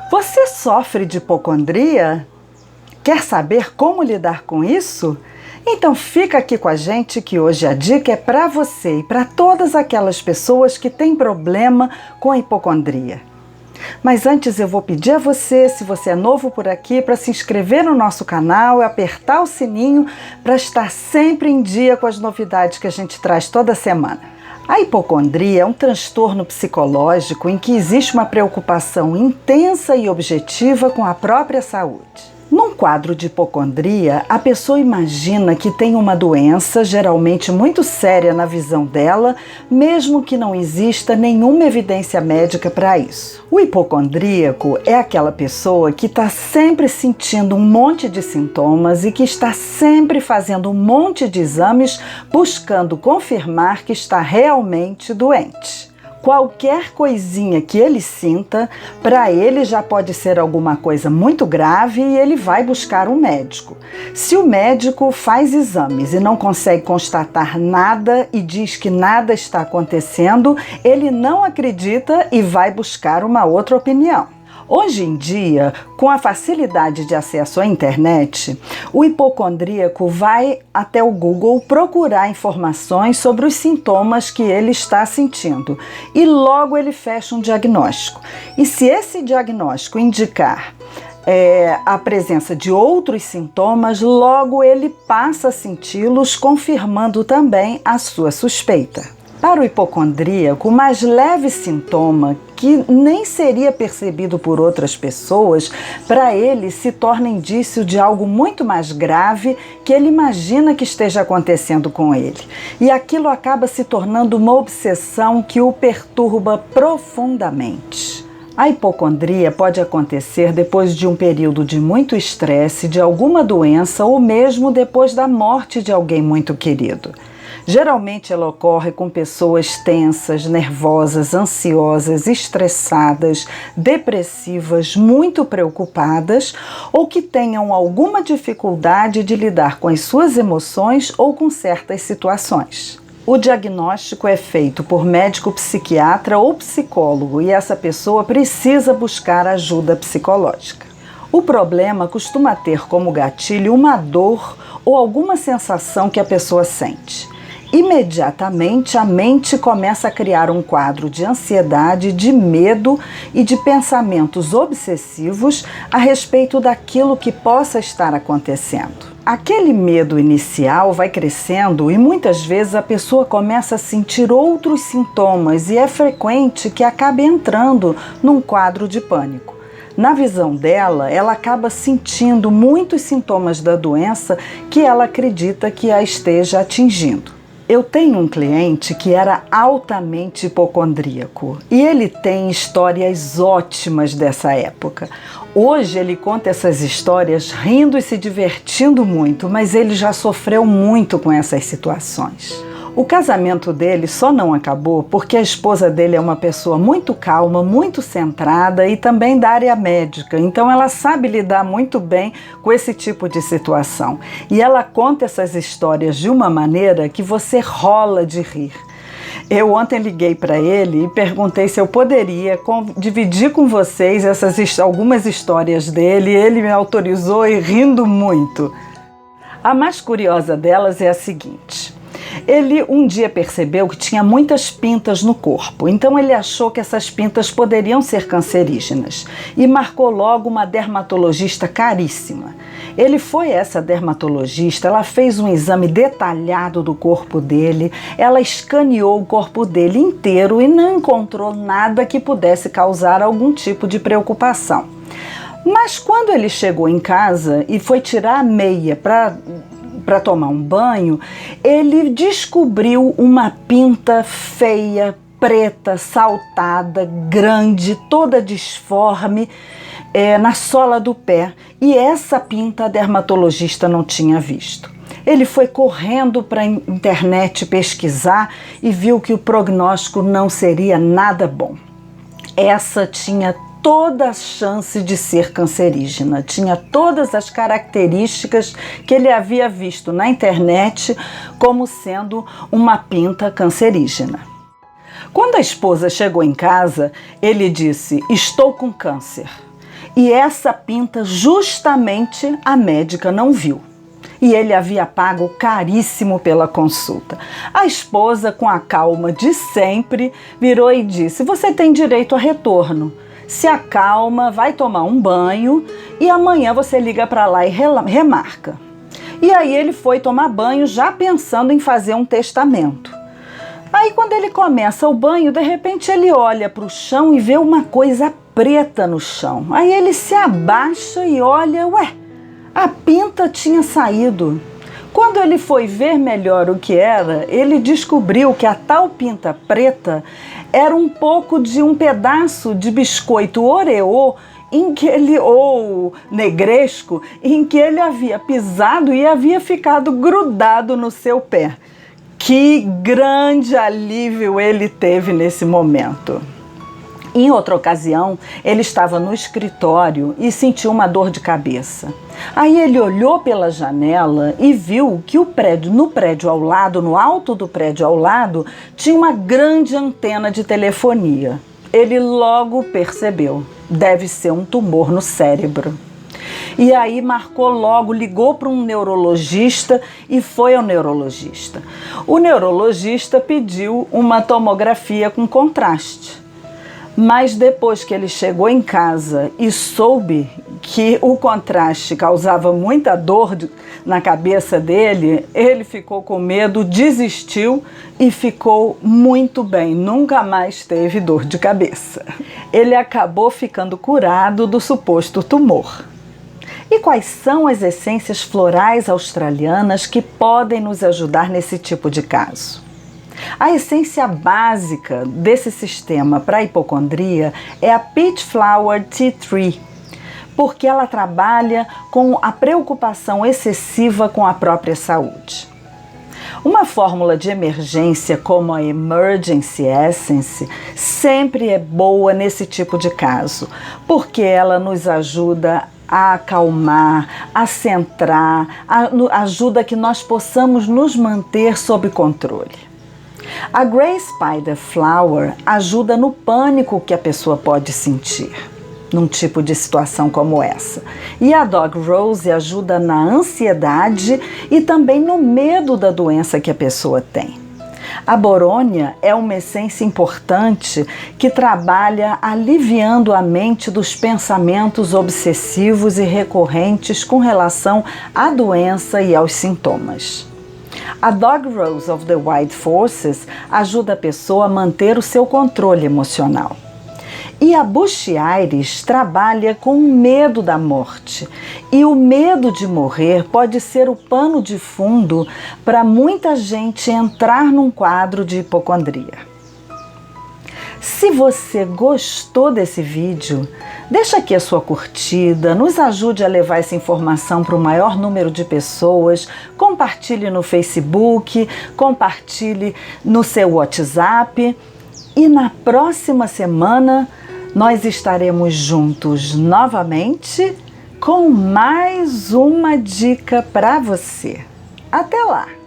Você sofre de hipocondria? Quer saber como lidar com isso? Então fica aqui com a gente que hoje a dica é para você e para todas aquelas pessoas que têm problema com a hipocondria. Mas antes eu vou pedir a você, se você é novo por aqui, para se inscrever no nosso canal e apertar o sininho para estar sempre em dia com as novidades que a gente traz toda semana. A hipocondria é um transtorno psicológico em que existe uma preocupação intensa e objetiva com a própria saúde. Num quadro de hipocondria, a pessoa imagina que tem uma doença, geralmente muito séria na visão dela, mesmo que não exista nenhuma evidência médica para isso. O hipocondríaco é aquela pessoa que está sempre sentindo um monte de sintomas e que está sempre fazendo um monte de exames buscando confirmar que está realmente doente. Qualquer coisinha que ele sinta, para ele já pode ser alguma coisa muito grave e ele vai buscar um médico. Se o médico faz exames e não consegue constatar nada e diz que nada está acontecendo, ele não acredita e vai buscar uma outra opinião. Hoje em dia, com a facilidade de acesso à internet, o hipocondríaco vai até o Google procurar informações sobre os sintomas que ele está sentindo e logo ele fecha um diagnóstico. E se esse diagnóstico indicar a presença de outros sintomas, logo ele passa a senti-los, confirmando também a sua suspeita. Para o hipocondríaco, o mais leve sintoma, que nem seria percebido por outras pessoas, para ele se torna indício de algo muito mais grave que ele imagina que esteja acontecendo com ele. E aquilo acaba se tornando uma obsessão que o perturba profundamente. A hipocondria pode acontecer depois de um período de muito estresse, de alguma doença ou mesmo depois da morte de alguém muito querido. Geralmente ela ocorre com pessoas tensas, nervosas, ansiosas, estressadas, depressivas, muito preocupadas ou que tenham alguma dificuldade de lidar com as suas emoções ou com certas situações. O diagnóstico é feito por médico psiquiatra ou psicólogo e essa pessoa precisa buscar ajuda psicológica. O problema costuma ter como gatilho uma dor ou alguma sensação que a pessoa sente. Imediatamente a mente começa a criar um quadro de ansiedade, de medo e de pensamentos obsessivos a respeito daquilo que possa estar acontecendo. Aquele medo inicial vai crescendo e muitas vezes a pessoa começa a sentir outros sintomas e é frequente que acabe entrando num quadro de pânico. Na visão dela, ela acaba sentindo muitos sintomas da doença que ela acredita que a esteja atingindo. Eu tenho um cliente que era altamente hipocondríaco e ele tem histórias ótimas dessa época. Hoje ele conta essas histórias rindo e se divertindo muito, mas ele já sofreu muito com essas situações. O casamento dele só não acabou porque a esposa dele é uma pessoa muito calma, muito centrada e também da área médica, então ela sabe lidar muito bem com esse tipo de situação. E ela conta essas histórias de uma maneira que você rola de rir. Eu ontem liguei para ele e perguntei se eu poderia dividir com vocês algumas histórias dele, e ele me autorizou e rindo muito. A mais curiosa delas é a seguinte. Ele um dia percebeu que tinha muitas pintas no corpo, então ele achou que essas pintas poderiam ser cancerígenas e marcou logo uma dermatologista caríssima. Ele foi a essa dermatologista, ela fez um exame detalhado do corpo dele, ela escaneou o corpo dele inteiro e não encontrou nada que pudesse causar algum tipo de preocupação. Mas quando ele chegou em casa e foi tirar a meia para tomar um banho, ele descobriu uma pinta feia, preta, saltada, grande, toda disforme, na sola do pé. E essa pinta a dermatologista não tinha visto. Ele foi correndo para a internet pesquisar e viu que o prognóstico não seria nada bom. Essa tinha toda a chance de ser cancerígena, tinha todas as características que ele havia visto na internet como sendo uma pinta cancerígena. Quando a esposa chegou em casa, ele disse: "Estou com câncer". E essa pinta justamente a médica não viu. E ele havia pago caríssimo pela consulta. A esposa, com a calma de sempre, virou e disse: você tem direito a retorno. Se acalma, vai tomar um banho e amanhã você liga para lá e remarca. E aí ele foi tomar banho já pensando em fazer um testamento. Aí quando ele começa o banho, de repente ele olha para o chão e vê uma coisa preta no chão. Aí ele se abaixa e olha, ué, a pinta tinha saído. Quando ele foi ver melhor o que era, ele descobriu que a tal pinta preta era um pouco de um pedaço de biscoito Oreo ou negresco, em que ele havia pisado e havia ficado grudado no seu pé. Que grande alívio ele teve nesse momento. Em outra ocasião, ele estava no escritório e sentiu uma dor de cabeça. Aí ele olhou pela janela e viu que no prédio ao lado, no alto do prédio ao lado, tinha uma grande antena de telefonia. Ele logo percebeu, deve ser um tumor no cérebro. E aí marcou logo, ligou para um neurologista e foi ao neurologista. O neurologista pediu uma tomografia com contraste. Mas depois que ele chegou em casa e soube que o contraste causava muita dor na cabeça dele, ele ficou com medo, desistiu e ficou muito bem, nunca mais teve dor de cabeça. Ele acabou ficando curado do suposto tumor. E quais são as essências florais australianas que podem nos ajudar nesse tipo de caso? A essência básica desse sistema para a hipocondria é a Peach Flower Tea Tree, porque ela trabalha com a preocupação excessiva com a própria saúde. Uma fórmula de emergência como a Emergency Essence sempre é boa nesse tipo de caso, porque ela nos ajuda a acalmar, a centrar, ajuda que nós possamos nos manter sob controle. A Grey Spider Flower ajuda no pânico que a pessoa pode sentir num tipo de situação como essa. E a Dog Rose ajuda na ansiedade e também no medo da doença que a pessoa tem. A borônia é uma essência importante que trabalha aliviando a mente dos pensamentos obsessivos e recorrentes com relação à doença e aos sintomas. A Dog Rose of the White Forces ajuda a pessoa a manter o seu controle emocional. E a Bush Iris trabalha com o medo da morte. E o medo de morrer pode ser o pano de fundo para muita gente entrar num quadro de hipocondria. Se você gostou desse vídeo, deixa aqui a sua curtida, nos ajude a levar essa informação para o maior número de pessoas, compartilhe no Facebook, compartilhe no seu WhatsApp e na próxima semana nós estaremos juntos novamente com mais uma dica para você. Até lá!